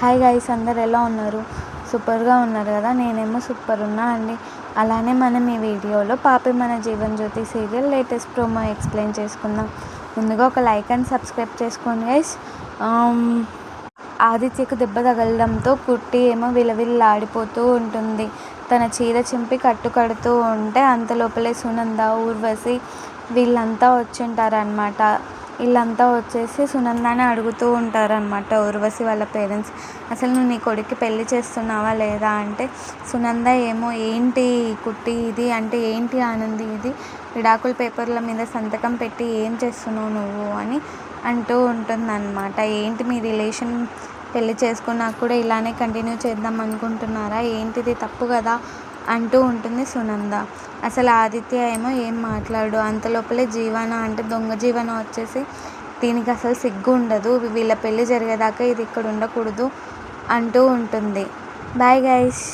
Hi guys, అందరు ఎలా ఉన్నారు? సూపర్గా ఉన్నారు కదా. నేనేమో సూపర్ ఉన్నా అండి. అలానే మనం ఈ వీడియోలో పాపి మన Jeevan Jyoti serial latest promo explain చేసుకుందాం. ముందుగా ఒక లైక్ అండ్ సబ్స్క్రైబ్ చేసుకోండి గైస్. ఆదిత్యకు దెబ్బ తగలడంతో కుట్టి ఏమో విలవిల్లాడిపోతూ ఉంటుంది. తన చీర చింపి కడుతూ ఉంటే అంతలోపలే సునంద, ఊర్వశి వీళ్ళంతా వచ్చుంటారనమాట. వీళ్ళంతా వచ్చేసి సునందాని అడుగుతూ ఉంటారనమాట, ఊర్వశి వాళ్ళ పేరెంట్స్. అసలు నువ్వు నీ కొడుక్కి పెళ్లి చేస్తున్నావా లేదా అంటే, సునంద ఏమో ఏంటి కుట్టి ఇది అంటే, ఏంటి ఆనంది ఇది, విడాకుల పేపర్ల మీద సంతకం పెట్టి ఏం చేస్తున్నావు నువ్వు అని అంటూ ఉంటుందన్నమాట. ఏంటి మీ రిలేషన్, పెళ్లి చేసుకున్నాక కూడా ఇలానే కంటిన్యూ చేద్దాం అనుకుంటున్నారా, ఏంటిది తప్పు కదా అంటూ ఉంటుంది సునంద. అసలు ఆదిత్య ఏమో ఏం మాట్లాడు. అంతలోపలే జీవన అంటే దొంగ జీవన వచ్చేసి, దీనికి అసలు సిగ్గు ఉండదు, వీళ్ళ పెళ్ళి జరిగేదాకా ఇది ఇక్కడ ఉండకూడదు అంటూ ఉంటుంది. Bye guys.